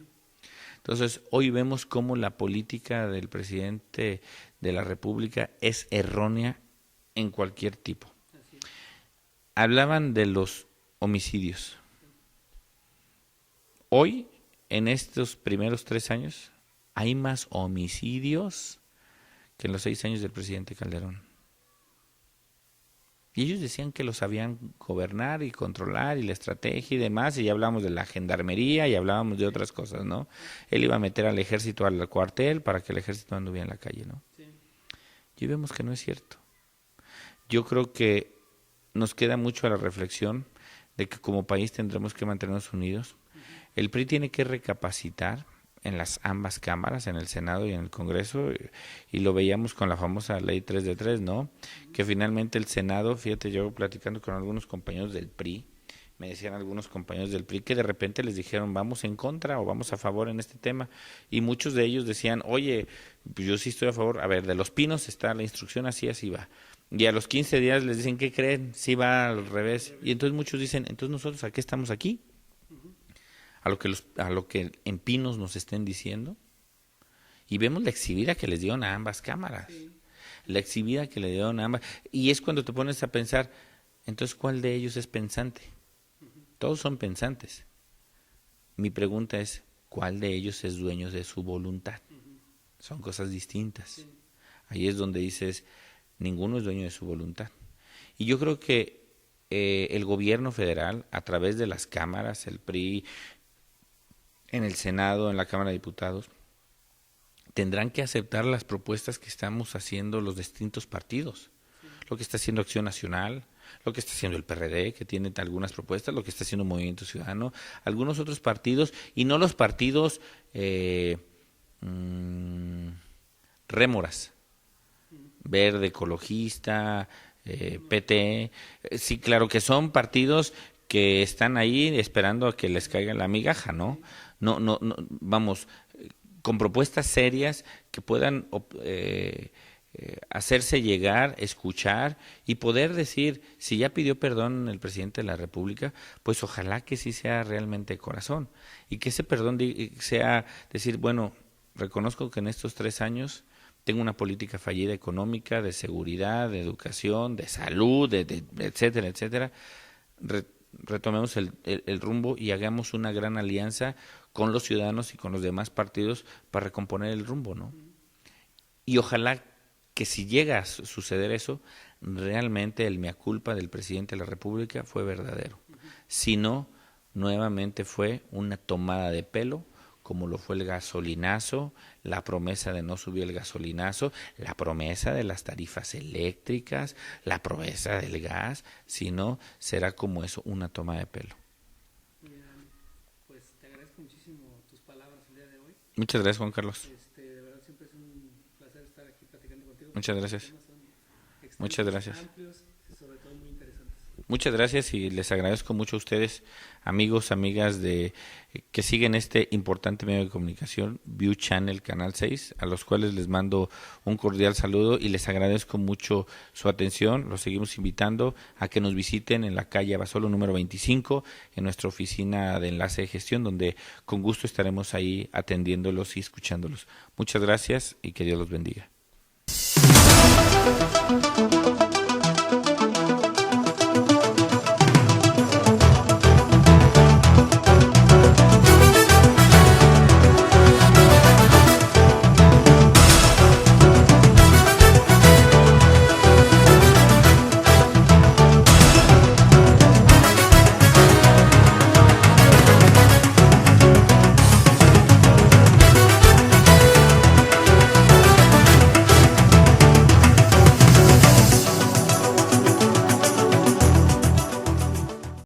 Entonces, hoy vemos cómo la política del presidente de la República es errónea en cualquier tipo. Hablaban de los homicidios. Hoy, en estos primeros 3 años, hay más homicidios que en los 6 años del presidente Calderón. Y ellos decían que lo sabían gobernar y controlar y la estrategia y demás, y ya hablamos de la gendarmería y hablábamos de otras cosas, ¿no? Él iba a meter al ejército al cuartel para que el ejército anduviera en la calle, ¿no? Sí. Y vemos que no es cierto. Yo creo que nos queda mucho a la reflexión de que como país tendremos que mantenernos unidos. El PRI tiene que recapacitar en las ambas cámaras, en el Senado y en el Congreso, y lo veíamos con la famosa ley 3 de 3, ¿no? Que finalmente el Senado, fíjate, yo platicando con algunos compañeros del PRI, me decían algunos compañeros del PRI que de repente les dijeron vamos en contra o vamos a favor en este tema, y muchos de ellos decían, oye, pues yo sí estoy a favor, a ver, de Los Pinos está la instrucción así va, y a los 15 días les dicen, ¿qué creen? Sí va al revés, y entonces muchos dicen, entonces nosotros ¿a qué estamos aquí? A lo que en Pinos nos estén diciendo, y vemos la exhibida que les dieron a ambas cámaras, la exhibida que le dieron a ambas, y es cuando te pones a pensar, entonces ¿cuál de ellos es pensante? Todos son pensantes. Mi pregunta es, ¿cuál de ellos es dueño de su voluntad? Son cosas distintas. Ahí es donde dices, ninguno es dueño de su voluntad. Y yo creo que el gobierno federal, a través de las cámaras, el PRI, en el Senado, en la Cámara de Diputados, tendrán que aceptar las propuestas que estamos haciendo los distintos partidos. Lo que está haciendo Acción Nacional, lo que está haciendo el PRD, que tiene algunas propuestas, lo que está haciendo Movimiento Ciudadano, algunos otros partidos, y no los partidos rémoras, Verde, Ecologista, PT, sí, claro que son partidos que están ahí esperando a que les caiga la migaja, ¿no? No, vamos, con propuestas serias que puedan hacerse llegar, escuchar y poder decir, si ya pidió perdón el presidente de la República, pues ojalá que sí sea realmente de corazón, y que ese perdón sea decir, bueno, reconozco que en estos 3 años tengo una política fallida económica, de seguridad, de educación, de salud, etcétera, etcétera. Retomemos el rumbo y hagamos una gran alianza con los ciudadanos y con los demás partidos para recomponer el rumbo, ¿no? Y ojalá que si llega a suceder eso, realmente el mea culpa del presidente de la República fue verdadero. Si no, nuevamente fue una tomada de pelo, como lo fue el gasolinazo, la promesa de no subir el gasolinazo, la promesa de las tarifas eléctricas, la promesa del gas, si no, será como eso, una toma de pelo. Pues te agradezco muchísimo tus palabras el día de hoy. Muchas gracias, Juan Carlos. De verdad siempre es un placer estar aquí platicando contigo. Muchas gracias. Muchas gracias. Amplios y sobre todo muy interesantes. Muchas gracias y les agradezco mucho a ustedes, amigos, amigas que siguen este importante medio de comunicación, View Channel Canal 6, a los cuales les mando un cordial saludo y les agradezco mucho su atención. Los seguimos invitando a que nos visiten en la calle Abasolo número 25, en nuestra oficina de enlace de gestión, donde con gusto estaremos ahí atendiéndolos y escuchándolos. Muchas gracias y que Dios los bendiga.